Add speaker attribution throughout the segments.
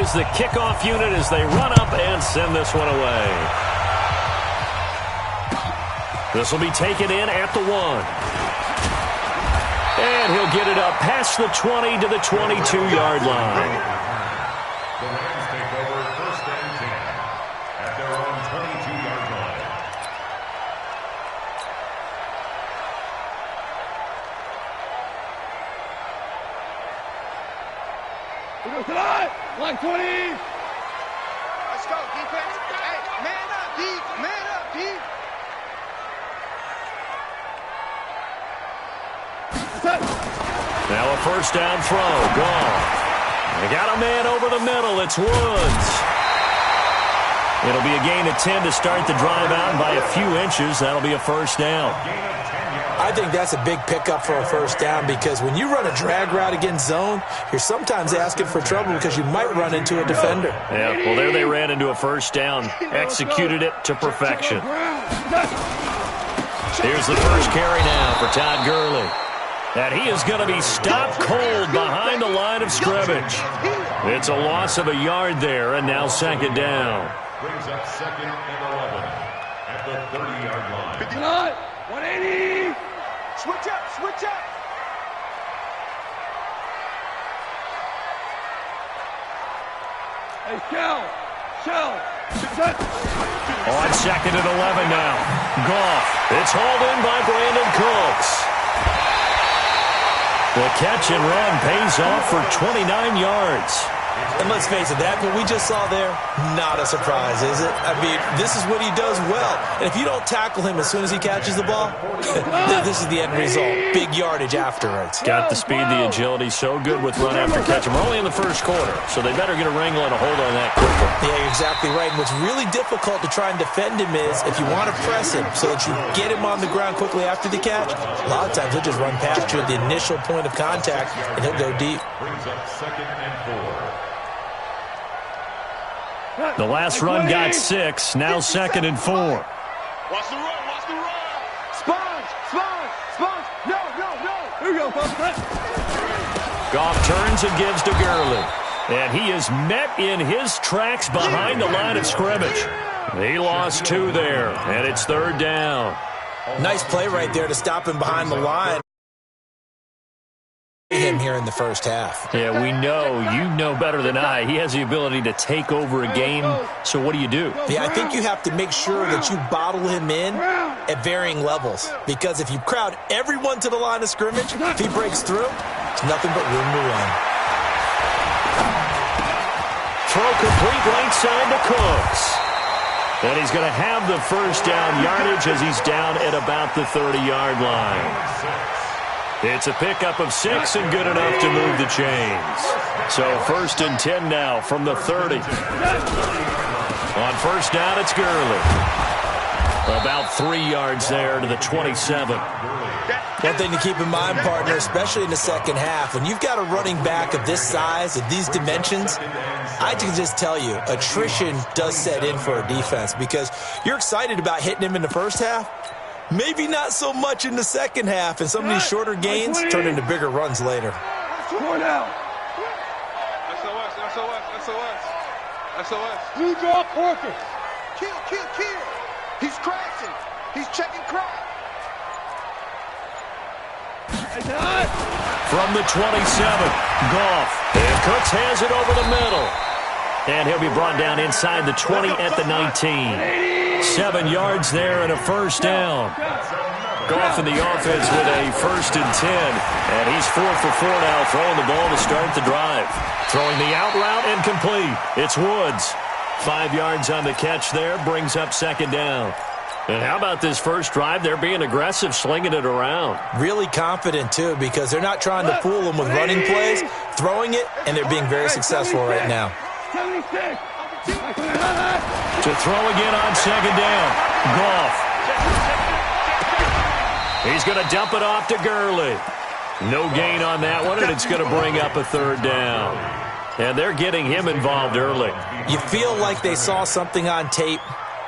Speaker 1: is the kickoff unit as they run up and send this one away. This will be taken in at the 1. And he'll get it up past the 20 to the 22-yard line.
Speaker 2: The Rams take over 1st and 10 at their own 22-yard line.
Speaker 3: Line 20.
Speaker 4: Let's go, defense. Hey, man up, D. Man up, D.
Speaker 1: Now a 1st down throw. Gone. They got a man over the middle. It's Woods. It'll be a gain of 10 to start the drive out by a few inches. That'll be a 1st down.
Speaker 5: I think that's a big pickup for a 1st down because when you run a drag route against zone, you're sometimes asking for trouble because you might run into a defender.
Speaker 1: Yeah, well, there they ran into a 1st down. Executed it to perfection. Here's the first carry now for Todd Gurley. And he is going to be stopped cold behind the line of scrimmage. It's a loss of a yard there, and now 2nd down.
Speaker 2: Brings up 2nd and 11 at the 30-yard line.
Speaker 3: 180.
Speaker 4: Switch up, switch up.
Speaker 3: Hey, Shell.
Speaker 1: On 2nd and 11 now. Goff. It's hauled in by Brandon Cooks. The catch and run pays off for 29 yards.
Speaker 5: And let's face it, that what we just saw there, not a surprise, is it? I mean, this is what he does well. And if you don't tackle him as soon as he catches the ball, this is the end result. Big yardage afterwards.
Speaker 1: Got the speed, the agility, so good with run after catch. We're only in the 1st quarter, so they better get a wrangle and a hold on that quickly.
Speaker 5: Yeah, you're exactly right. And what's really difficult to try and defend him is if you want to press him so that you get him on the ground quickly after the catch, a lot of times he'll just run past you at the initial point of contact, and he'll go deep.
Speaker 2: Brings up 2nd and 4.
Speaker 1: The last run got 6, now 2nd and 4.
Speaker 4: Watch the run, watch the run. Sponge. No.
Speaker 3: Here we go, folks.
Speaker 1: Goff turns and gives to Gurley. And he is met in his tracks behind the line of scrimmage. He lost 2 there, and it's 3rd down.
Speaker 5: Nice play right there to stop him behind the line. Him here in the 1st half.
Speaker 1: Yeah, we know, you know better than I, he has the ability to take over a game. So what do you do?
Speaker 5: Yeah, I think you have to make sure that you bottle him in at varying levels. Because if you crowd everyone to the line of scrimmage, if he breaks through, it's nothing but room to run.
Speaker 1: Throw complete right side to Cooks. And he's going to have the 1st down yardage as he's down at about the 30-yard line. It's a pickup of 6 and good enough to move the chains. So 1st and 10 now from the 30. On 1st down, it's Gurley. About 3 yards there to the 27.
Speaker 5: One thing to keep in mind, partner, especially in the 2nd half, when you've got a running back of this size, of these dimensions, I can just tell you, attrition does set in for a defense because you're excited about hitting him in the 1st half. Maybe not so much in the 2nd half, and some of these shorter gains turn into bigger runs later.
Speaker 3: Score now.
Speaker 4: SOS.
Speaker 3: Blue draw Corker.
Speaker 4: Kill. He's crashing. He's checking crack.
Speaker 1: From the 27, Goff. And Cooks has it over the middle. And he'll be brought down inside the 20 at the 19. 7 yards there and a 1st down. Goff in the offense with a 1st and 10. And he's 4 for 4 now, throwing the ball to start the drive. Throwing the out route and complete. It's Woods. 5 yards on the catch there, brings up 2nd down. And how about this first drive? They're being aggressive, slinging it around.
Speaker 5: Really confident, too, because they're not trying to fool them with running plays, throwing it, and they're being very successful right now.
Speaker 3: 76.
Speaker 1: To throw again on 2nd down. Goff. He's going to dump it off to Gurley. No gain on that one, and it's going to bring up a 3rd down. And they're getting him involved early.
Speaker 5: You feel like they saw something on tape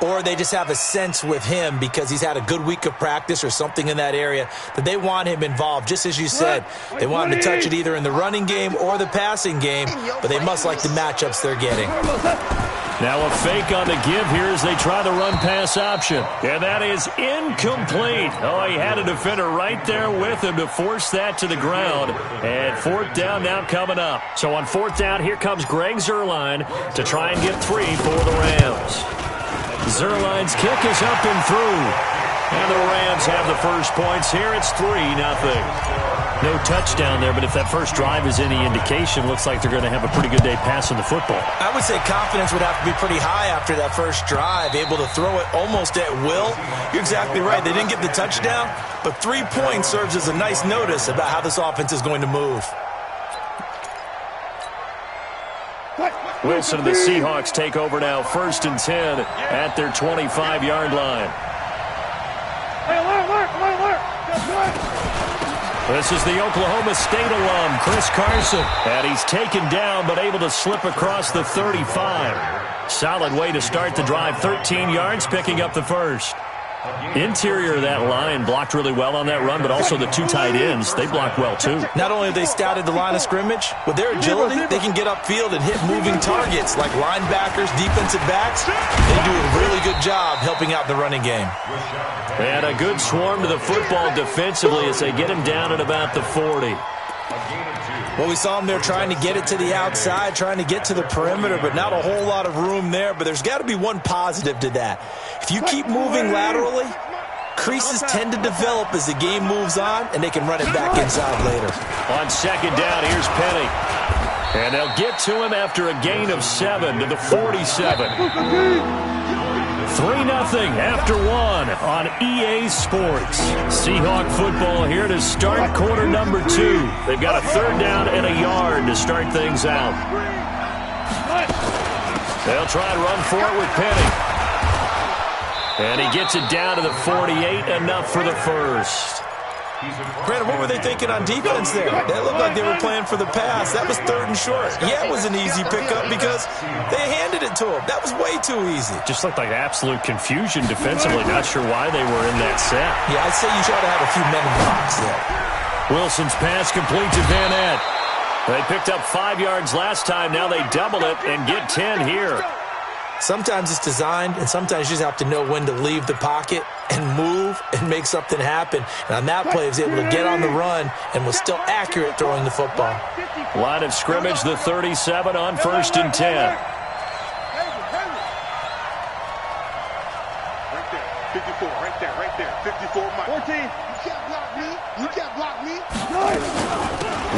Speaker 5: or they just have a sense with him because he's had a good week of practice or something in that area that they want him involved. Just as you said, they want him to touch it either in the running game or the passing game, but they must like the matchups they're getting.
Speaker 1: Now a fake on the give here as they try the run-pass option. And that is incomplete. Oh, he had a defender right there with him to force that to the ground. And fourth down now coming up. So on fourth down, here comes Greg Zuerlein to try and get 3 for the Rams. Zuerlein's kick is up and through. And the Rams have the first points here. It's 3-0. No touchdown there, but if that first drive is any indication, looks like they're going to have a pretty good day passing the football.
Speaker 5: I would say confidence would have to be pretty high after that first drive, able to throw it almost at will. You're exactly right. They didn't get the touchdown, but 3 points serves as a nice notice about how this offense is going to move.
Speaker 1: Wilson and the Seahawks take over now, 1st and 10 at their 25-yard line. This is the Oklahoma State alum, Chris Carson. And he's taken down but able to slip across the 35. Solid way to start the drive, 13 yards, picking up the first. Interior of that line blocked really well on that run, but also the 2 tight ends, they blocked well too.
Speaker 5: Not only have they scouted the line of scrimmage, with their agility, they can get upfield and hit moving targets like linebackers, defensive backs. They do a really good job helping out the running game.
Speaker 1: And a good swarm to the football defensively as they get him down at about the 40.
Speaker 5: Well, we saw them there trying to get it to the outside, trying to get to the perimeter, but not a whole lot of room there. But there's got to be one positive to that. If you keep moving laterally, creases tend to develop as the game moves on, and they can run it back inside later.
Speaker 1: On second down, here's Penny. And they'll get to him after a gain of 7 to the 47. 3-0 after 1 on EA Sports. Seahawk football here to start quarter number 2. They've got a 3rd down and a yard to start things out. They'll try and run for it with Penny. And he gets it down to the 48, enough for the first.
Speaker 5: Brandon, what were they thinking on defense there? That looked like they were playing for the pass. That was 3rd and short. Yeah, it was an easy pickup because they handed it to him. That was way too easy.
Speaker 1: Just looked like absolute confusion defensively. Not sure why they were in that set.
Speaker 5: Yeah, I'd say you should have a few men in the box there.
Speaker 1: Wilson's pass complete to Van Ness. They picked up 5 yards last time. Now they double it and get 10 here.
Speaker 5: Sometimes it's designed, and sometimes you just have to know when to leave the pocket and move and make something happen. And on that play, he was able to get on the run and was still accurate throwing the football.
Speaker 1: Line of scrimmage, the 37 on 1st and 10.
Speaker 4: Right there, 54, right there, 54, Mike. 14. You can't block me. You can't block me.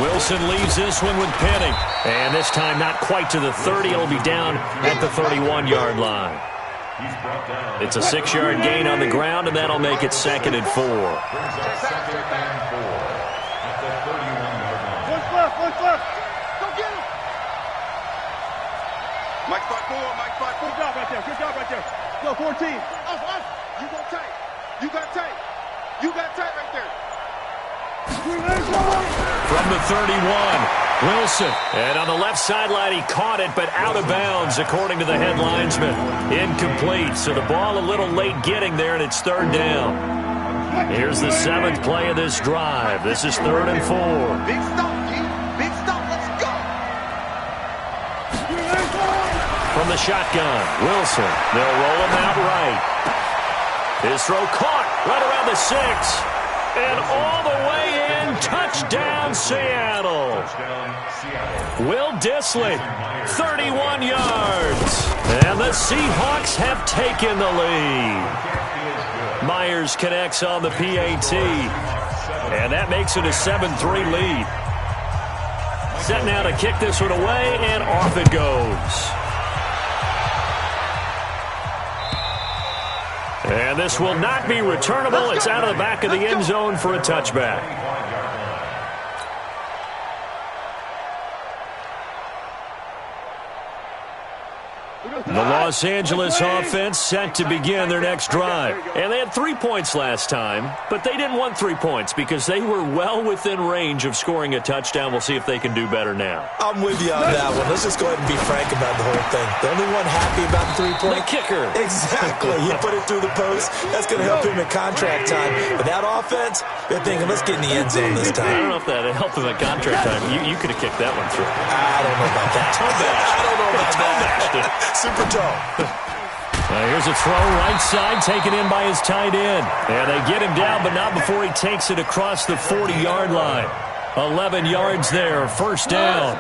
Speaker 1: Wilson leaves this one with Penny. And this time not quite to the 30. It'll be down at the 31-yard line. It's a 6-yard gain on the ground, and that'll make it 2nd and 4.
Speaker 2: Brings up 2nd and 4 at the 31-yard line.
Speaker 4: What's left? Go get him. Mike 5-4, Mike 5-4. Good job right there. Go 14. Off. You go tight. You got tight right there.
Speaker 1: From the 31, Wilson. And on the left sideline, he caught it, but out of bounds, according to the head linesman. Incomplete, so the ball a little late getting there, and it's 3rd down. Here's the 7th play of this drive. This is 3rd and 4.
Speaker 4: Big stop, G. Big stop. Let's go.
Speaker 1: From the shotgun, Wilson. They'll roll him out right. His throw caught right around the 6. And all the way in, touchdown Seattle. Will Dissly, 31 yards. And the Seahawks have taken the lead. Myers connects on the PAT. And that makes it a 7-3 lead. Set now to kick this one away, and off it goes. And this will not be returnable. It's out of the back of the end zone for a touchback. The Los Angeles offense set to begin their next drive. And they had 3 points last time, but they didn't want 3 points because they were well within range of scoring a touchdown. We'll see if they can do better now.
Speaker 5: I'm with you on that one. Let's just go ahead and be frank about the whole thing. The only one happy about the 3-point?
Speaker 1: The kicker.
Speaker 5: Exactly. He put it through the post. That's going to help him at contract time. But that offense, they're thinking, let's get in the end zone this time.
Speaker 1: I don't know if that helped him at contract time. You could have kicked that one through.
Speaker 5: I don't know about that. I don't know about that. Super toe.
Speaker 1: Here's a throw right side taken in by his tight end. And they get him down, but not before he takes it across the 40-yard line. 11 yards there, first down.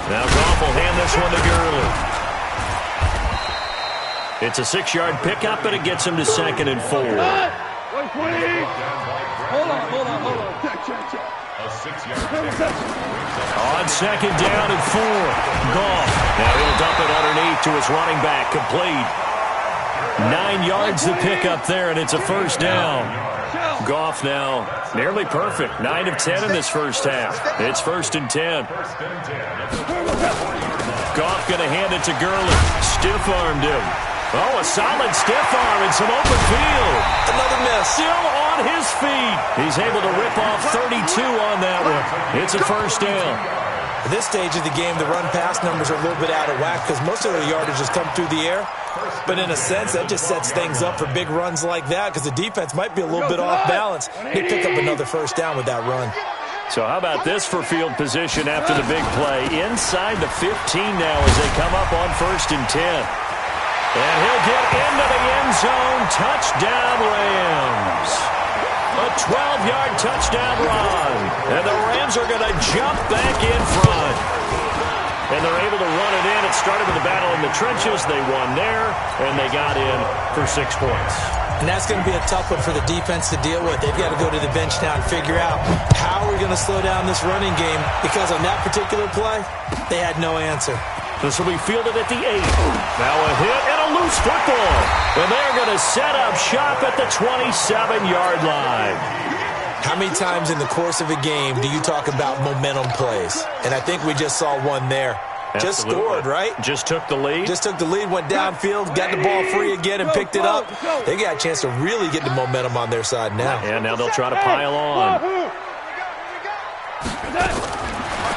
Speaker 1: Now Goff will hand this one to Gurley. It's a 6-yard pickup, and it gets him to 2nd and 4.
Speaker 3: Hold on. Check.
Speaker 2: A 6-yard
Speaker 1: On 2nd down and 4. Goff. Now he'll dump it underneath to his running back. Complete. 9 yards to pick up there, and it's a first down. Goff now nearly perfect. 9 of 10 in this first half. It's 1st and 10. Goff going to hand it to Gurley. Stiff-armed him. Oh, a solid stiff arm and some open field.
Speaker 5: Another miss.
Speaker 1: Still on his feet. He's able to rip off 32 on that one. It's a first down.
Speaker 5: At this stage of the game, the run-pass numbers are a little bit out of whack because most of the yardage has come through the air. But in a sense, that just sets things up for big runs like that because the defense might be a little bit off balance. They pick up another first down with that run.
Speaker 1: So how about this for field position after the big play? Inside the 15 now as they come up on 1st and 10. And he'll get into the end zone. Touchdown, Rams. A 12-yard touchdown run. And the Rams are going to jump back in front. And they're able to run it in. It started with a battle in the trenches. They won there, and they got in for 6 points.
Speaker 5: And that's going to be a tough one for the defense to deal with. They've got to go to the bench now and figure out how we're going to slow down this running game because on that particular play, they had no answer.
Speaker 1: This will be fielded at the 8. Now a hit and a loose football. And they're going to set up shop at the 27-yard line.
Speaker 5: How many times in the course of a game do you talk about momentum plays? And I think we just saw one there.
Speaker 1: Absolutely.
Speaker 5: Just scored, right?
Speaker 1: Just took the lead.
Speaker 5: Just took the lead, went downfield, got the ball free again and picked it up. They got a chance to really get the momentum on their side now.
Speaker 1: And now they'll try to pile on.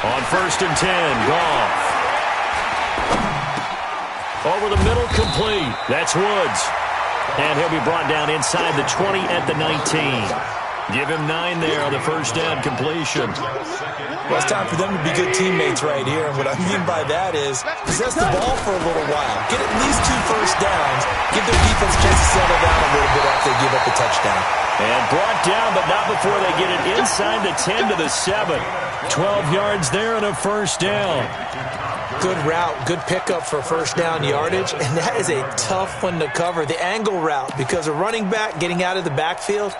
Speaker 1: On 1st and 10, Goff. Over the middle, complete. That's Woods. And he'll be brought down inside the 20 at the 19. Give him 9 there on the first down completion.
Speaker 5: Well, it's time for them to be good teammates right here. And what I mean by that is possess the ball for a little while. Get at least 2 first downs. Give their defense a chance to settle down a little bit after they give up the touchdown.
Speaker 1: And brought down, but not before they get it inside the 10 to the 7. 12 yards there and a first down.
Speaker 5: Good route, good pickup for first down yardage, and that is a tough one to cover, the angle route, because a running back getting out of the backfield,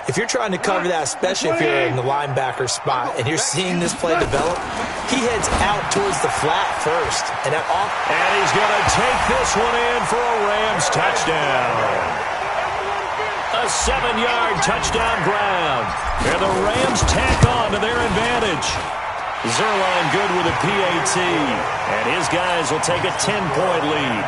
Speaker 5: if you're trying to cover that, especially if you're in the linebacker spot, and you're seeing this play develop, he heads out towards the flat first. And
Speaker 1: he's going to take this one in for a Rams touchdown. A 7-yard touchdown ground. And the Rams tack on to their advantage. Zerline good with a PAT, and his guys will take a 10-point lead.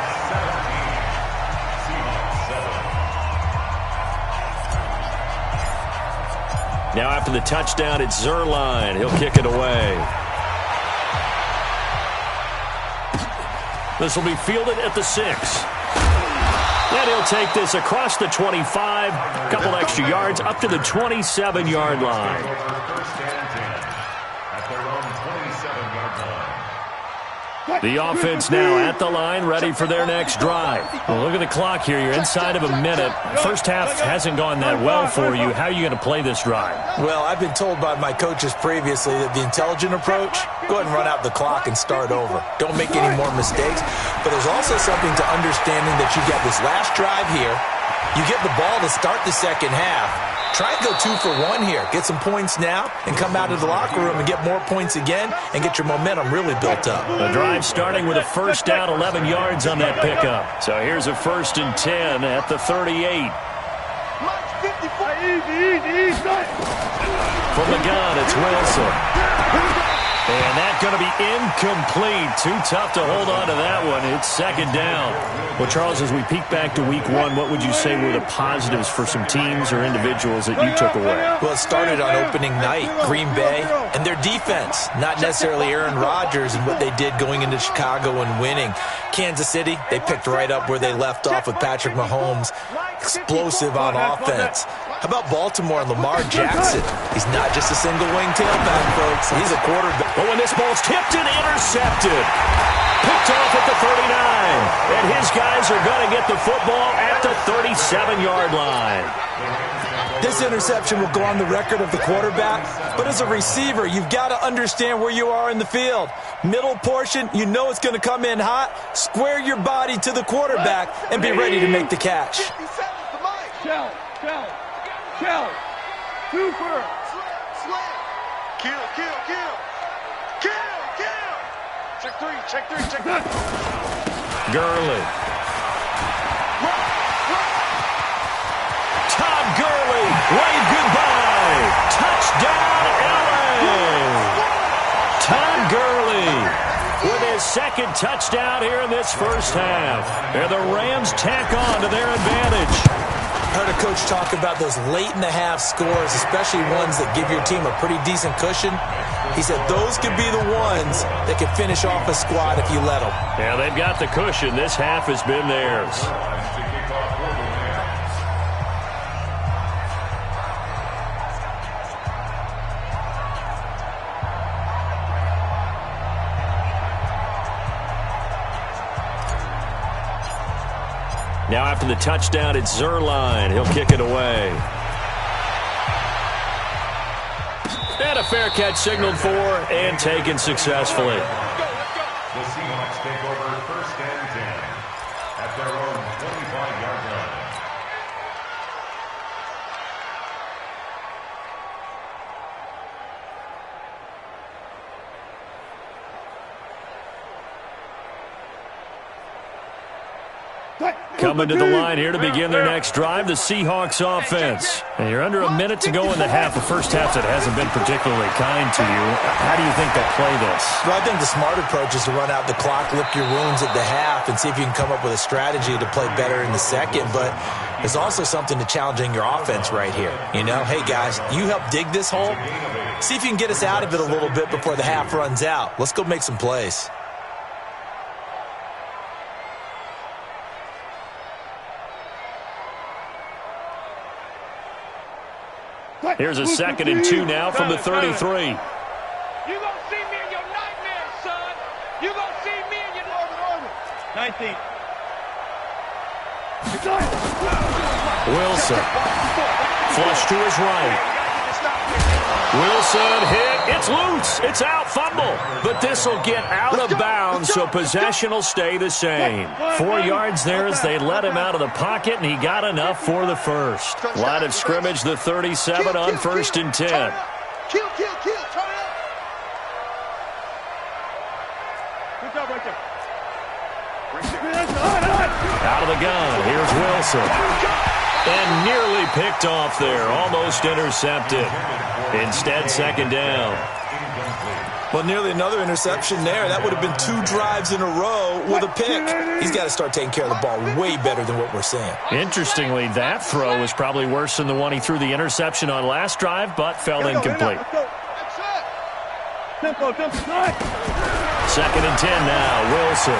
Speaker 1: Now after the touchdown, it's Zerline. He'll kick it away. This will be fielded at the 6. And he'll take this across the 25, a couple extra yards, up to the 27-yard line. The offense now at the line, ready for their next drive. Well, look at the clock here. You're inside of a minute. First half hasn't gone that well for you. How are you going to play this drive?
Speaker 5: Well, I've been told by my coaches previously that the intelligent approach, go ahead and run out the clock and start over. Don't make any more mistakes. But there's also something to understanding that you got this last drive here. You get the ball to start the second half. Try and go 2 for 1 here. Get some points now and come out of the locker room and get more points again and get your momentum really built up.
Speaker 1: The drive starting with a first down, 11 yards on that pickup. So here's a 1st and 10 at the 38. From the gun, it's Wilson. And that's going to be incomplete. Too tough to hold on to that one. It's second down. Well, Charles, as we peek back to week one, what would you say were the positives for some teams or individuals that you took away?
Speaker 5: Well, it started on opening night, Green Bay, and their defense. Not necessarily Aaron Rodgers and what they did going into Chicago and winning. Kansas City, they picked right up where they left off with Patrick Mahomes. Explosive on offense. How about Baltimore and Lamar Jackson? He's not just a single-wing tailback, folks. He's a quarterback.
Speaker 1: But when this ball's tipped and intercepted, picked off at the 39. And his guys are going to get the football at the 37-yard line.
Speaker 5: This interception will go on the record of the quarterback, but as a receiver, you've got to understand where you are in the field. Middle portion, you know it's going to come in hot. Square your body to the quarterback and be ready to make the catch.
Speaker 3: Shell. Super.
Speaker 4: Kill. Check three.
Speaker 1: Gurley. Todd Gurley, wave goodbye. Touchdown, LA. Todd Gurley with his second touchdown here in this first half. And the Rams tack on to their advantage.
Speaker 5: I heard a coach talk about those late-in-the-half scores, especially ones that give your team a pretty decent cushion. He said those could be the ones that could finish off a squad if you let them.
Speaker 1: Yeah, they've got the cushion. This half has been theirs. Now after the touchdown, it's Zerline. He'll kick it away. And a fair catch signaled for and taken successfully.
Speaker 2: The Seahawks take over first and 10 at their own 25-yard line.
Speaker 1: Coming to the line here to begin their next drive, the Seahawks offense. And you're under a minute to go in the half. The first half that hasn't been particularly kind to you. How do you think they'll play this?
Speaker 5: Well, I think the smart approach is to run out the clock, lick your wounds at the half, and see if you can come up with a strategy to play better in the second. But there's also something to challenging your offense right here. You know, hey, guys, you help dig this hole. See if you can get us out of it a little bit before the half runs out. Let's go make some plays.
Speaker 1: Here's a 2nd and 2 now from the 33.
Speaker 3: You gonna see me in your nightmares, son. You gonna see me in your 19.
Speaker 1: Wilson. Flush to his right. Wilson hit. It's loose. It's out. Fumble. But this will get out of bounds, so possession will stay the same. 4 yards there as they let him out of the pocket, and he got enough for the first. Line of scrimmage, the 37 on 1st and 10.
Speaker 4: Kill. Turn it up.
Speaker 3: Good job right there.
Speaker 1: Out of the gun. Here's Wilson. And nearly picked off there. Almost intercepted. Instead, 2nd down.
Speaker 5: Well, nearly another interception there. That would have been 2 drives in a row with a pick. He's got to start taking care of the ball way better than what we're seeing.
Speaker 1: Interestingly, that throw was probably worse than the one he threw the interception on last drive, but fell incomplete.
Speaker 3: Tempo.
Speaker 1: 2nd and 10 now. Wilson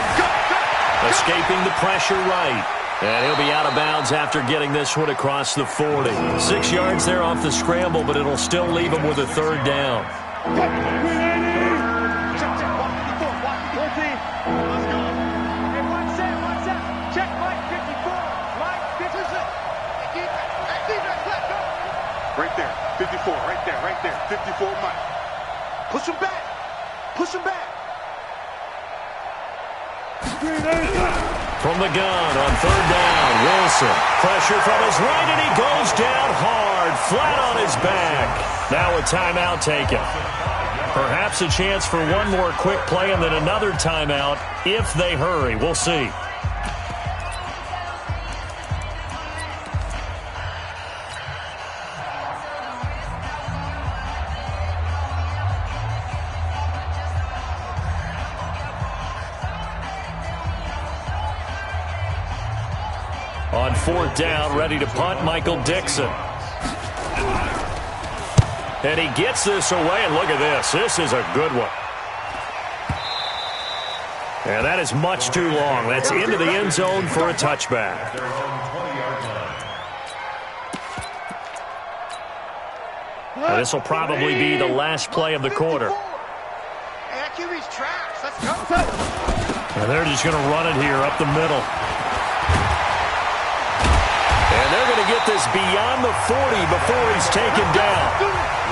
Speaker 1: escaping the pressure right. And he'll be out of bounds after getting this one across the 40. 6 yards there off the scramble, but it'll still leave him with a 3rd down.
Speaker 4: Right there. 54. Right there. 54 Mike. Push him back.
Speaker 1: From the gun on 3rd down, Wilson. Pressure from his right, and he goes down hard, flat on his back. Now a timeout taken. Perhaps a chance for one more quick play and then another timeout if they hurry. We'll see. on fourth down, ready to punt, Michael Dixon. And he gets this away, and look at this. This is a good one. And that is much too long. That's into the end zone for a touchback. And this will probably be the last play of the quarter. And they're just going to run it here up the middle. And they're going to get this beyond the 40 before he's taken down.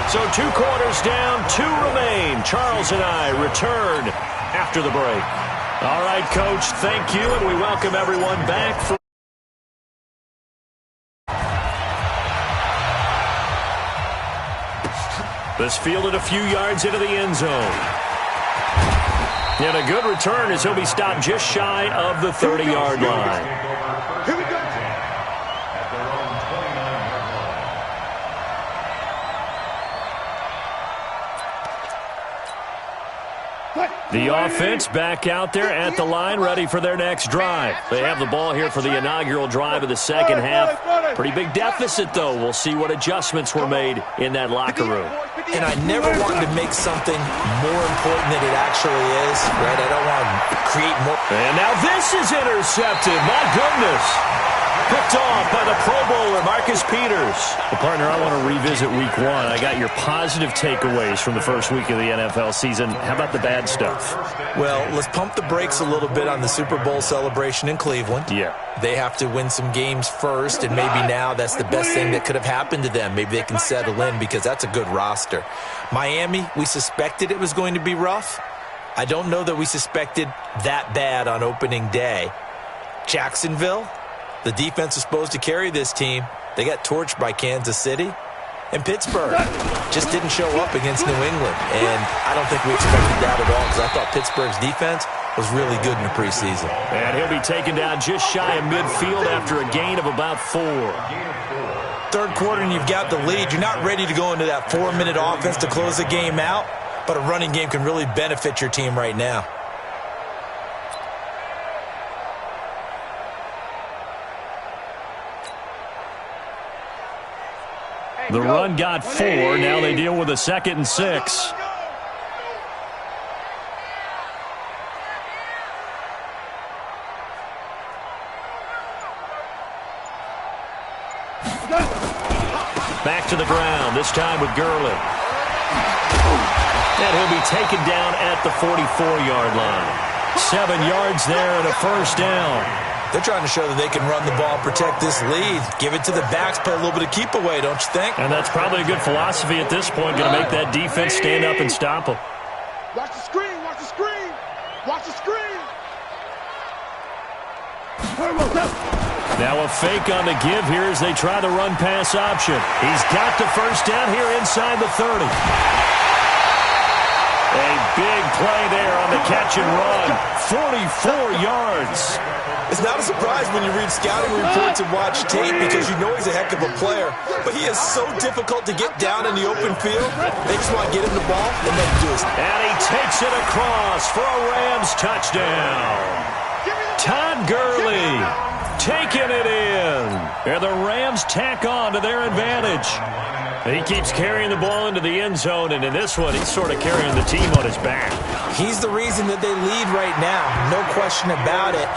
Speaker 1: So 2 quarters down, 2 remain. Charles and I return after the break. All right, Coach, thank you, and we welcome everyone back for this fielded a few yards into the end zone. And a good return as he'll be stopped just shy of the 30-yard line.
Speaker 4: Here we go.
Speaker 2: At their own 29-yard line.
Speaker 1: The offense back out there at the line, ready for their next drive. They have the ball here for the inaugural drive of the second half. Pretty big deficit, though. We'll see what adjustments were made in that locker room.
Speaker 5: And I never wanted to make something more important than it actually is, right? I don't want to create more.
Speaker 1: And now this is intercepted. My goodness. Picked off by the Pro Bowler, Marcus Peters. Well, partner, I want to revisit week 1. I got your positive takeaways from the first week of the NFL season. How about the bad stuff?
Speaker 5: Well, let's pump the brakes a little bit on the Super Bowl celebration in Cleveland.
Speaker 1: Yeah.
Speaker 5: They have to win some games first, and maybe now that's the best thing that could have happened to them. Maybe they can settle in because that's a good roster. Miami, we suspected it was going to be rough. I don't know that we suspected that bad on opening day. Jacksonville, the defense is supposed to carry this team. They got torched by Kansas City. And Pittsburgh just didn't show up against New England. And I don't think we expected that at all because I thought Pittsburgh's defense was really good in the preseason.
Speaker 1: And he'll be taken down just shy of midfield after a gain of about 4.
Speaker 5: Third quarter and you've got the lead. You're not ready to go into that 4-minute offense to close the game out. But a running game can really benefit your team right now.
Speaker 1: The run got 4. Now they deal with a 2nd and 6. Back to the ground, this time with Gurley. And he'll be taken down at the 44-yard line. 7 yards there and a first down.
Speaker 5: They're trying to show that they can run the ball, protect this lead, give it to the backs, play a little bit of keep away, don't you think?
Speaker 1: And that's probably a good philosophy at this point, going to make that defense stand up and stop them.
Speaker 4: Watch the screen, watch the screen, watch the screen.
Speaker 1: Now a fake on the give here as they try the run-pass option. He's got the first down here inside the 30. A big play there on the catch and run. 44 yards.
Speaker 5: It's not a surprise when you read scouting reports and watch tape because you know he's a heck of a player. But he is so difficult to get down in the open field. They just want to get him the ball and let him do his thing.
Speaker 1: And he takes it across for a Rams touchdown. Todd Gurley taking it in. And the Rams tack on to their advantage. He keeps carrying the ball into the end zone, and in this one, he's sort of carrying the team on his back.
Speaker 5: He's the reason that they lead right now, no question about it.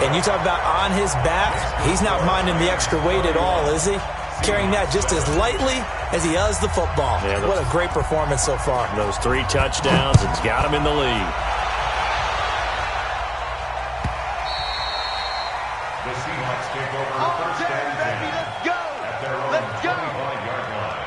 Speaker 5: And you talk about on his back, he's not minding the extra weight at all, is he? Carrying that just as lightly as he does the football. Yeah, what a great performance so far.
Speaker 1: Those 3 touchdowns, it's got him in the lead.
Speaker 2: The Seahawks take over first and 10 at their own 25-yard line.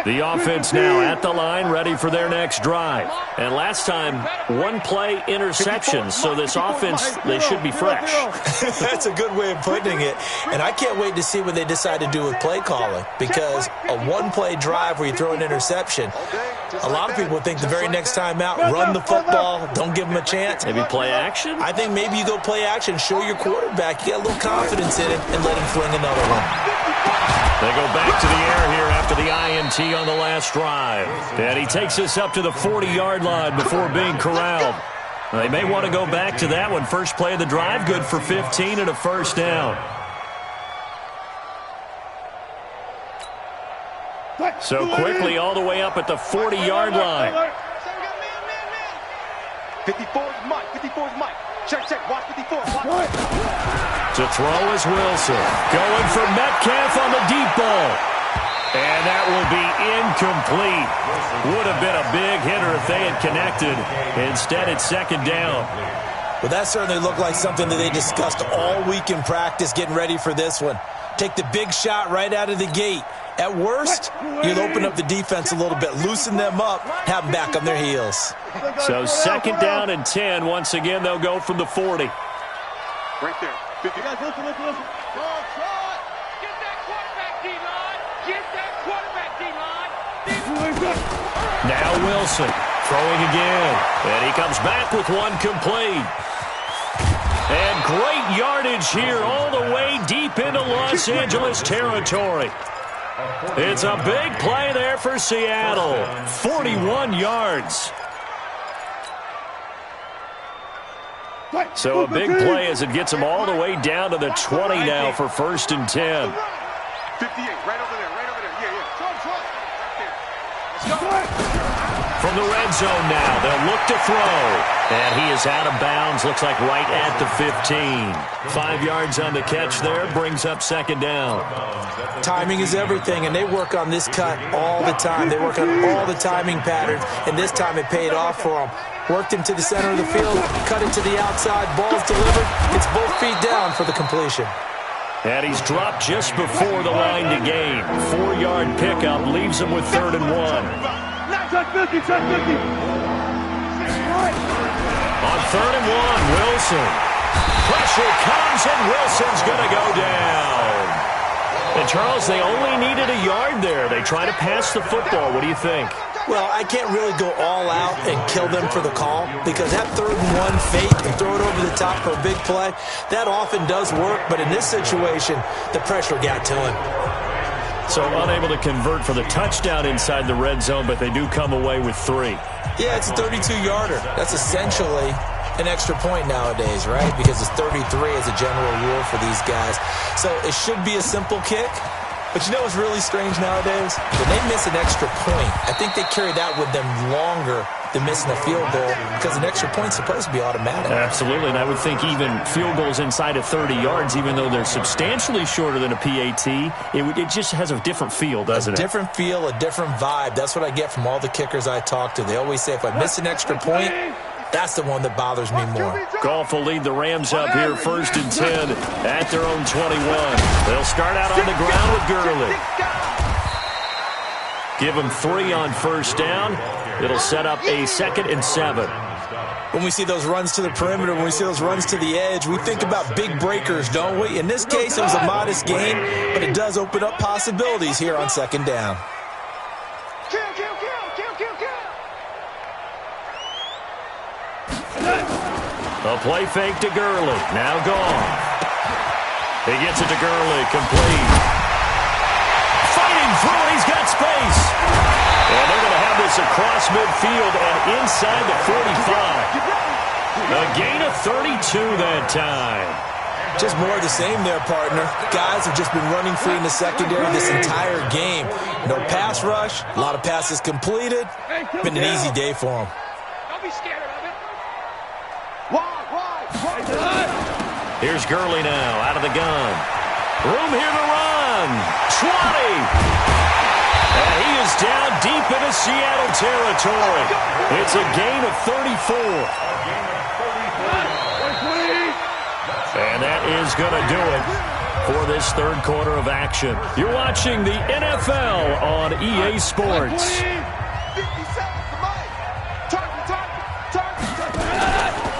Speaker 1: The offense now at the line, ready for their next drive. And last time, 1-play interception. So this offense, they should be fresh.
Speaker 5: That's a good way of putting it. And I can't wait to see what they decide to do with play calling. Because a 1-play drive where you throw an interception, a lot of people think the very next time out, run the football, don't give them a chance.
Speaker 1: Maybe play action?
Speaker 5: I think maybe you go play action, show your quarterback you got a little confidence in it, and let him fling another one.
Speaker 1: They go back to the air here after the INT on the last drive. And he takes us up to the 40-yard line before being corralled. They may want to go back to that one. First play of the drive, good for 15 and a first down. So quickly all the way up at the 40-yard line.
Speaker 4: 54's Mike. 54's Mike. Check. Watch 54. Watch.
Speaker 1: To throw is Wilson. Going for Metcalf on the deep ball. And that will be incomplete. Would have been a big hitter if they had connected. Instead, it's second down.
Speaker 5: Well, that certainly looked like something that they discussed all week in practice getting ready for this one. Take the big shot right out of the gate. At worst, you'll open up the defense a little bit, loosen them up, have them back on their heels.
Speaker 1: So second down and 10. Once again, they'll go from the 40.
Speaker 4: Right there. 50. Guys, listen.
Speaker 3: Get that quarterback, D-line. Get that quarterback, D-line.
Speaker 1: Now Wilson throwing again. And he comes back with one complete. And great yardage here all the way deep into Los Angeles territory. It's a big play there for Seattle. 41 yards. So a big play as it gets them all the way down to the 20 now for first and 10.
Speaker 4: 58, right over there. Yeah. Let's go.
Speaker 1: From the red zone now, they'll look to throw. And he is out of bounds, looks like right at the 15. 5 yards on the catch there, brings up second down.
Speaker 5: Timing is everything, and they work on this cut all the time. They work on all the timing patterns, and this time it paid off for them. Worked him to the center of the field, cut it to the outside, ball's delivered. It's both feet down for the completion.
Speaker 1: And he's dropped just before the line to gain. 4-yard pickup leaves him with 3rd and 1.
Speaker 4: Check 50.
Speaker 1: On 3rd and 1, Wilson. Pressure comes, and Wilson's going to go down. And, Charles, they only needed a yard there. They try to pass the football. What do you think?
Speaker 5: Well, I can't really go all out and kill them for the call because that 3rd and 1 fake and throw it over the top for a big play, that often does work. But in this situation, the pressure got to him.
Speaker 1: So unable to convert for the touchdown inside the red zone, but they do come away with 3.
Speaker 5: Yeah, it's a 32-yarder. That's essentially an extra point nowadays, right? Because it's 33 as a general rule for these guys. So it should be a simple kick. But you know what's really strange nowadays? When they miss an extra point, I think they carry that with them longer than missing a field goal because an extra point's supposed to be automatic.
Speaker 1: Absolutely, and I would think even field goals inside of 30 yards, even though they're substantially shorter than a PAT, it just has a different feel, doesn't it?
Speaker 5: A different feel, a different vibe. That's what I get from all the kickers I talk to. They always say if I miss an extra point, that's the one that bothers me more.
Speaker 1: Goff will lead the Rams up here, 1st and 10 at their own 21. They'll start out on the ground with Gurley. Give them 3 on first down. It'll set up a 2nd and 7.
Speaker 5: When we see those runs to the perimeter, when we see those runs to the edge, we think about big breakers, don't we? In this case, it was a modest gain, but it does open up possibilities here on 2nd down.
Speaker 3: Kill.
Speaker 1: A play fake to Gurley. Now gone. He gets it to Gurley. Complete. Fighting through it. He's got space. And they're going to have this across midfield and inside the 45. A gain of 32 that time.
Speaker 5: Just more of the same there, partner. Guys have just been running free in the secondary this entire game. No pass rush. A lot of passes completed. Been an easy day for them.
Speaker 3: Don't be scared of it.
Speaker 1: Here's Gurley now, out of the gun. Room here to run. 20. And he is down deep into Seattle territory. It's a gain of 34. And that is going to do it for this 3rd quarter of action. You're watching the NFL on EA Sports.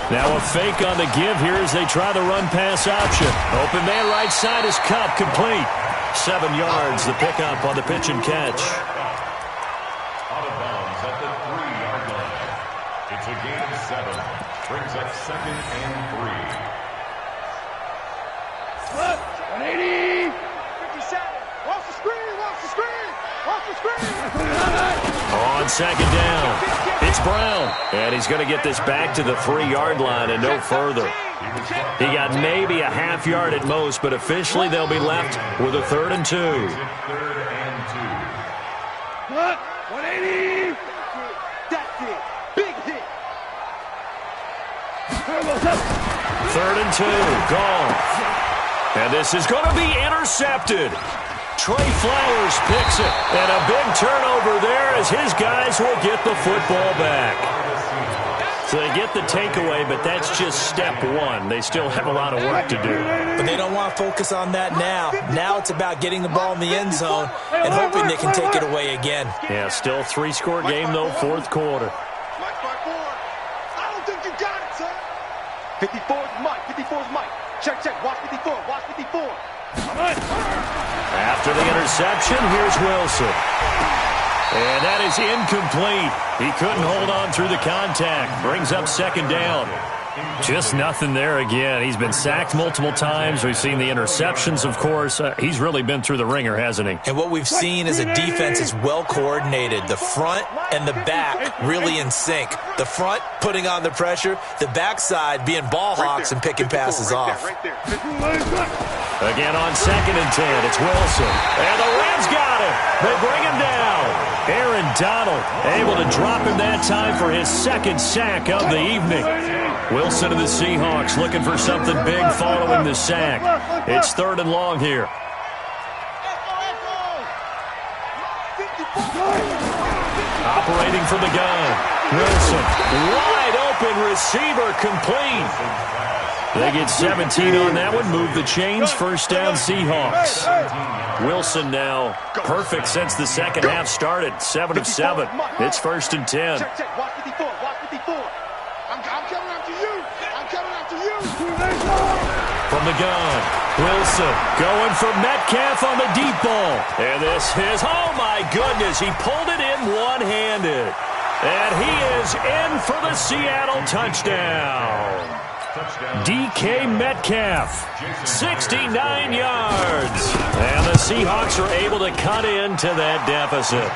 Speaker 1: Now a fake on the give here as they try the run-pass option. Open man right side is Cup, complete. 7 yards, the pickup on the pitch and catch.
Speaker 2: Out of bounds at the 3-yard line. It's a gain of 7. Brings up 2nd and 3.
Speaker 3: 180. 57.
Speaker 1: On second down, it's Brown. And he's going to get this back to the 3-yard line and no further. He got maybe a half yard at most, but officially they'll be left with a 3rd and 2.
Speaker 4: 180. That's it. Big hit.
Speaker 1: 3rd and 2, gone. And this is going to be intercepted. Trey Flowers picks it, and a big turnover there as his guys will get the football back. So they get the takeaway, but that's just step one. They still have a lot of work to do.
Speaker 5: But they don't want to focus on that now. Now it's about getting the ball in the end zone and hoping they can take it away again.
Speaker 1: Yeah, still 3-score game, though, 4th quarter.
Speaker 4: I don't think you got it, son. 54 is Mike. 54 is Mike. Check. Watch 54. Watch 54.
Speaker 1: After the interception, here's Wilson. And that is incomplete. He couldn't hold on through the contact. Brings up 2nd down. Just nothing there again. He's been sacked multiple times. We've seen the interceptions, of course. He's really been through the ringer, hasn't he?
Speaker 5: And what we've seen is a defense that's well coordinated. The front and the back really in sync. The front putting on the pressure. The backside being ball hawks and picking passes off.
Speaker 1: Again on 2nd and 10. It's Wilson. And the Rams got him. They bring him down. Aaron Donald able to drop him that time for his 2nd sack of the evening. Wilson of the Seahawks looking for something big following the sack. It's 3rd and long here. Operating from the gun. Wilson, wide open receiver, complete. They get 17 on that one. Move the chains. 1st down, Seahawks. Wilson now perfect since the second half started. 7 of 7. It's 1st and 10.
Speaker 4: Check. Watch 54. Watch 54. I'm coming after you. I'm coming after you.
Speaker 1: From the gun, Wilson going for Metcalf on the deep ball. And this is, oh my goodness, he pulled it in one-handed. And he is in for the Seattle touchdown. DK Metcalf, 69 yards. And the Seahawks are able to cut into that deficit.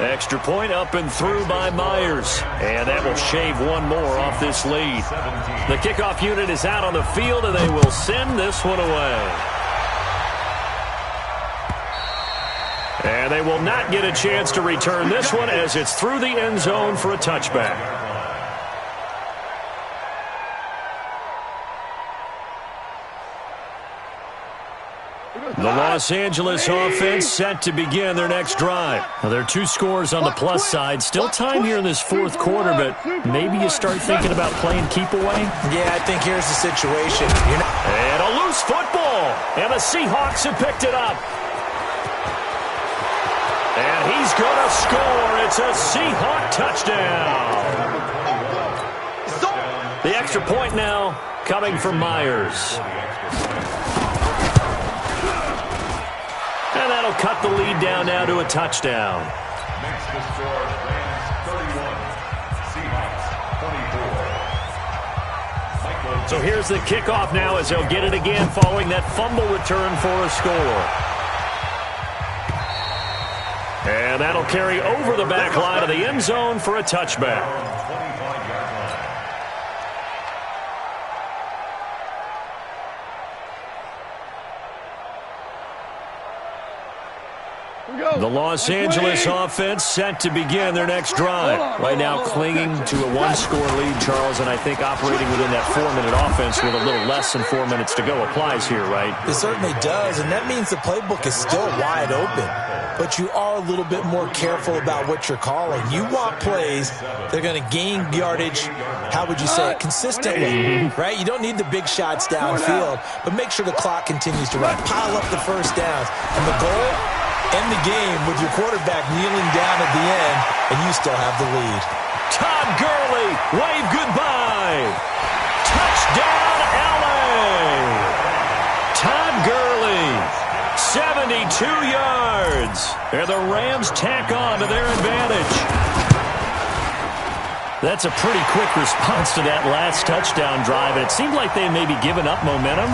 Speaker 1: Extra point up and through by Myers. And that will shave one more off this lead. The kickoff unit is out on the field, and they will send this one away. And they will not get a chance to return this one as it's through the end zone for a touchback. The Los Angeles offense set to begin their next drive. Now, there are 2 scores on the plus side. Still time here in this 4th quarter, but maybe you start thinking about playing keep away?
Speaker 5: Yeah, I think here's the situation.
Speaker 1: And a loose football. And the Seahawks have picked it up. And he's going to score. It's a Seahawk touchdown. The extra point now coming from Myers. And that'll cut the lead down now to a touchdown.
Speaker 2: Makes the score Rams 31, Seahawks 24.
Speaker 1: So here's the kickoff now as they'll get it again following that fumble return for a score. And that'll carry over the back line of the end zone for a touchback. The Los Angeles offense set to begin their next drive. Right now clinging to a 1-score lead, Charles, and I think operating within that 4-minute offense with a little less than 4 minutes to go applies here, right?
Speaker 5: It certainly does, and that means the playbook is still wide open. But you are a little bit more careful about what you're calling. You want plays that are going to gain yardage, how would you say it, consistently, right? You don't need the big shots downfield, but make sure the clock continues to run. Pile up the first downs. And the goal? End the game with your quarterback kneeling down at the end, and you still have the lead.
Speaker 1: Todd Gurley, wave goodbye. Touchdown, L.A. Todd Gurley, 72 yards. And the Rams tack on to their advantage. That's a pretty quick response to that last touchdown drive, and it seemed like they may be giving up momentum.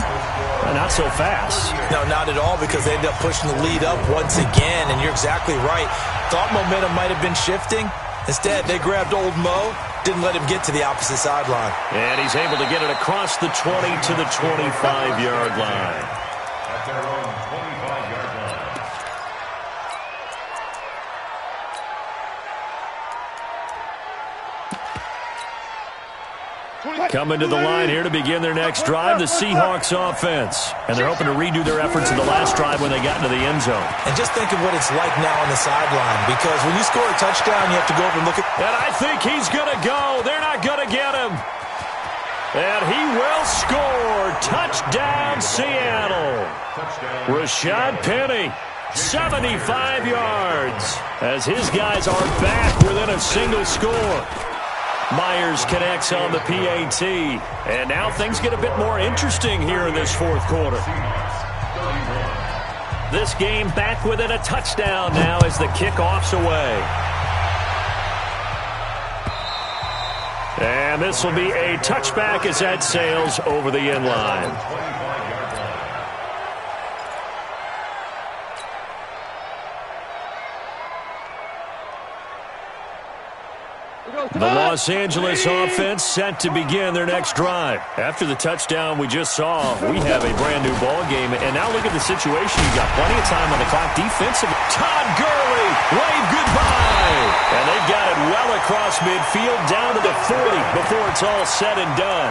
Speaker 1: Not so fast.
Speaker 5: No, not at all, because they ended up pushing the lead up once again, and you're exactly right. Thought momentum might have been shifting. Instead, they grabbed old Mo, didn't let him get to the opposite sideline.
Speaker 1: And he's able to get it across the 20 to the 25-yard line.
Speaker 2: At their own 25-yard line.
Speaker 1: Coming to the line here to begin their next drive, the Seahawks offense. And they're hoping to redo their efforts in the last drive when they got into the end zone.
Speaker 5: And just think of what it's like now on the sideline, because when you score a touchdown, you have to go over and look at...
Speaker 1: And I think he's going to go. They're not going to get him. And he will score. Touchdown, Seattle. Rashad Penny, 75 yards, as his guys are back within a single score. Myers connects on the PAT. And now things get a bit more interesting here in this fourth quarter. This game back within a touchdown now as the kickoff's away. And this will be a touchback as that sails over the end line. The Los Angeles offense set to begin their next drive. After the touchdown we just saw, we have a brand new ball game. And now look at the situation. You've got plenty of time on the clock. Defensive. Todd Gurley, wave goodbye. And they've got it well across midfield down to the 40 before it's all said and done.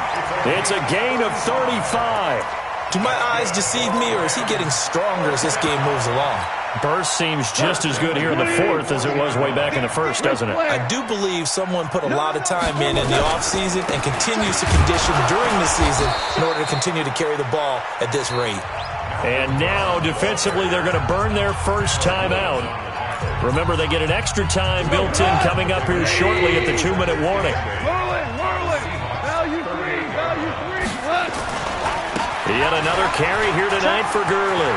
Speaker 1: It's a gain of 35.
Speaker 5: Do my eyes deceive me, or is he getting stronger as this game moves along?
Speaker 1: Burst seems just as good here in the fourth as it was way back in the first, doesn't it?
Speaker 5: I do believe someone put a lot of time in the offseason and continues to condition during the season in order to continue to carry the ball at this rate.
Speaker 1: And now, defensively, they're going to burn their first time out. Remember, they get an extra time built in coming up here shortly at the 2-minute warning.
Speaker 3: Value three.
Speaker 1: Yet another carry here tonight for Gurley.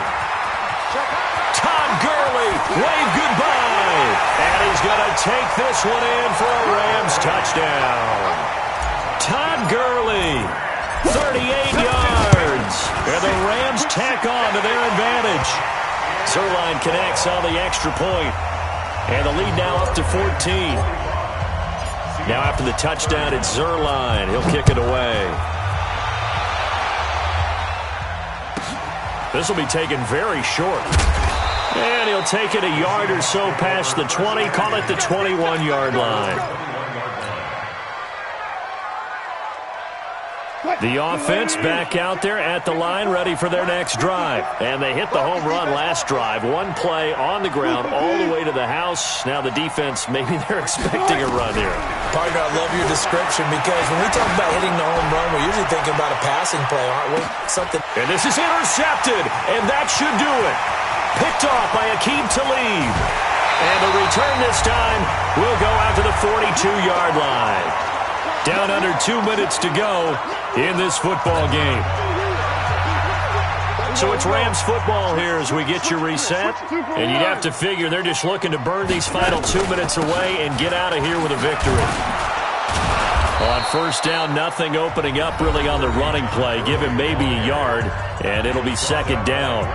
Speaker 1: Todd Gurley, wave goodbye. And he's going to take this one in for a Rams touchdown. Todd Gurley, 38 yards. And the Rams tack on to their advantage. Zerline connects on the extra point. And the lead now up to 14. Now after the touchdown, it's Zerline. He'll kick it away. This will be taken very short. And he'll take it a yard or so past the 20, call it the 21-yard line. The offense back out there at the line, ready for their next drive. And they hit the home run last drive. One play on the ground all the way to the house. Now the defense, maybe they're expecting a run here.
Speaker 5: Partner, I love your description, because when we talk about hitting the home run, we're usually thinking about a passing play, aren't we? Something.
Speaker 1: And this is intercepted, and that should do it. Picked off by Aqib Talib. And the return this time will go out to the 42-yard line. Down under 2 minutes to go in this football game. So it's Rams football here as we get you reset. And you'd have to figure they're just looking to burn these final 2 minutes away and get out of here with a victory. On first down, nothing opening up really on the running play. Give him maybe a yard, and it'll be second down.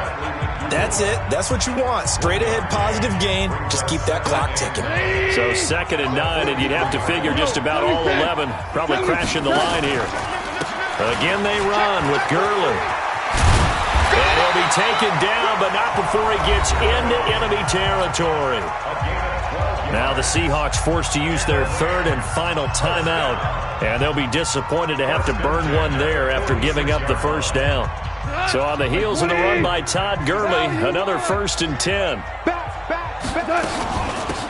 Speaker 5: That's it. That's what you want. Straight ahead positive gain. Just keep that clock ticking.
Speaker 1: So 2nd and 9, and you'd have to figure just about all 11 probably crashing the line here. Again they run with Gurley. And he'll be taken down, but not before he gets into enemy territory. Now the Seahawks forced to use their third and final timeout, and they'll be disappointed to have to burn one there after giving up the first down. So on the heels of the run by Todd Gurley, another 1st and 10.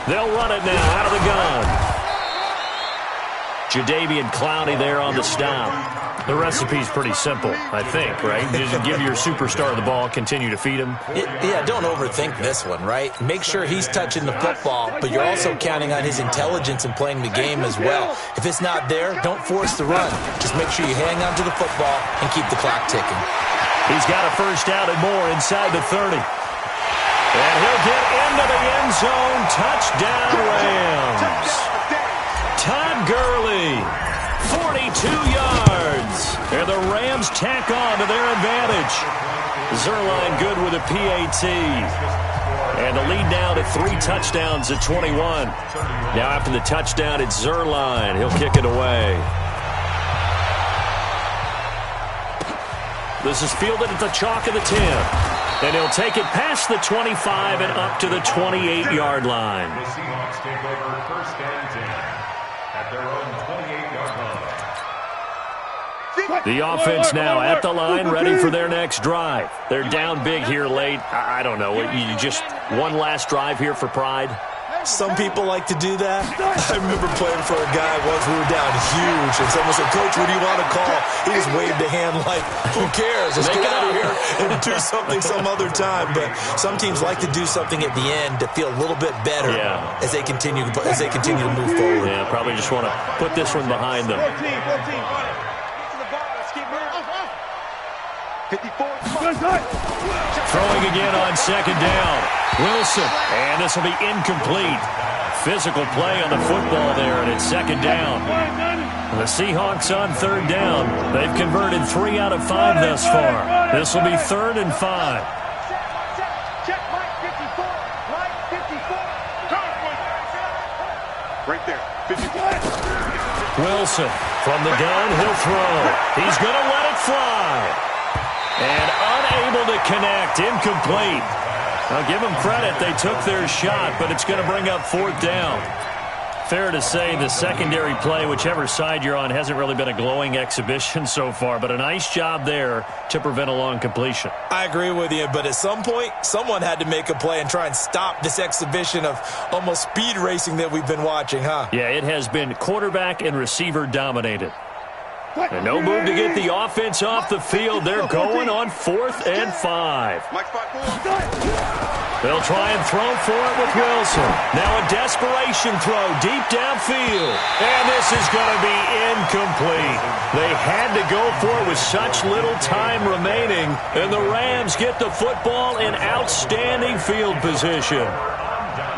Speaker 1: They'll run it now out of the gun. Jadeveon Clowney there on the stop. The recipe's pretty simple, I think, right? Just give your superstar the ball, continue to feed him.
Speaker 5: Yeah, don't overthink this one, right? Make sure he's touching the football, but you're also counting on his intelligence in playing the game as well. If it's not there, don't force the run. Just make sure you hang on to the football and keep the clock ticking.
Speaker 1: He's got a first down and more inside the 30. And he'll get into the end zone. Touchdown, Rams. Todd Gurley. 42 yards. And the Rams tack on to their advantage. Zerline good with a PAT. And the lead now to 3 touchdowns at 21. Now after the touchdown, it's Zerline. He'll kick it away. This is fielded at the chalk of the 10. And he'll take it past the 25 and up to the 28-yard line.
Speaker 2: The Seahawks take over first and 10 at their own 28-yard line.
Speaker 1: The offense now at the line, ready for their next drive. They're down big here late. I don't know. You just one last drive here for pride?
Speaker 5: Some people like to do that. I remember playing for a guy once. We were down huge, and someone said, "Coach, what do you want to call?" He just waved a hand like, "Who cares? Let's get out of here and do something some other time." But some teams like to do something at the end to feel a little bit better as they continue to move forward.
Speaker 1: Yeah, probably just want to put this one behind them.
Speaker 3: 14.
Speaker 1: Throwing again on second down. Wilson, and this will be incomplete. Physical play on the football there, and it's second down. The Seahawks on third down. They've converted 3 out of 5 thus far. This will be 3rd and 5.
Speaker 3: Check Mike 54. Mike 54.
Speaker 4: Right there. 54.
Speaker 1: Wilson from the gun, he'll throw. He's going to let it fly. And unable to connect, incomplete. I'll give them credit. They took their shot, but it's going to bring up 4th down. Fair to say the secondary play, whichever side you're on, hasn't really been a glowing exhibition so far, but a nice job there to prevent a long completion.
Speaker 5: I agree with you, but at some point, someone had to make a play and try and stop this exhibition of almost speed racing that we've been watching, huh?
Speaker 1: Yeah, it has been quarterback and receiver dominated. And no move to get the offense off the field. They're going on 4th and 5. They'll try and throw for it with Wilson. Now a desperation throw deep downfield. And this is going to be incomplete. They had to go for it with such little time remaining. And the Rams get the football in outstanding field position.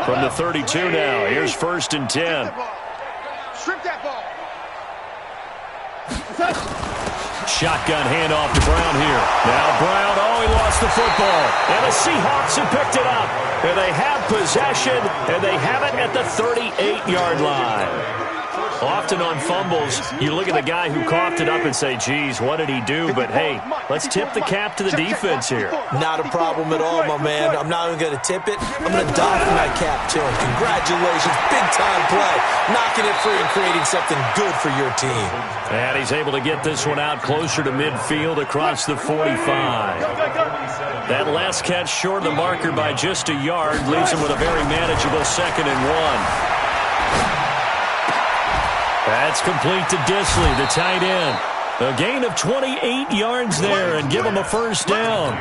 Speaker 1: From the 32 now, here's 1st and 10.
Speaker 3: Strip that ball.
Speaker 1: Shotgun handoff to Brown here. Now Brown, he lost the football. And the Seahawks have picked it up. And they have possession, and they have it at the 38-yard line. Often on fumbles, you look at the guy who coughed it up and say, geez, what did he do? But, hey, let's tip the cap to the defense here.
Speaker 5: Not a problem at all, my man. I'm not even going to tip it. I'm going to doff my cap to him. Congratulations. Big-time play. Knocking it free and creating something good for your team.
Speaker 1: And he's able to get this one out closer to midfield across the 45. That last catch short of the marker by just a yard leaves him with a very manageable 2nd and 1. That's complete to Disley, the tight end. A gain of 28 yards there and give them a 1st down.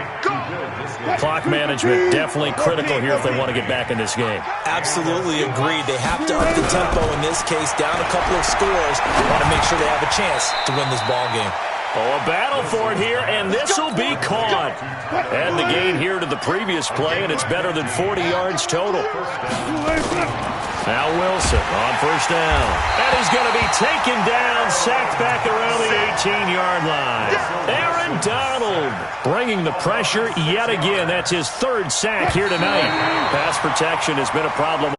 Speaker 1: Clock management definitely critical here if they want to get back in this game.
Speaker 5: Absolutely agreed. They have to up the tempo in this case, down a couple of scores. They want to make sure they have a chance to win this ball game.
Speaker 1: A battle for it here, and this will be caught. And the gain here to the previous play, and it's better than 40 yards total. Now Wilson on 1st down. And he's going to be taken down, sacked back around the 18-yard line. Aaron Donald bringing the pressure yet again. That's his 3rd sack here tonight. Pass protection has been a problem.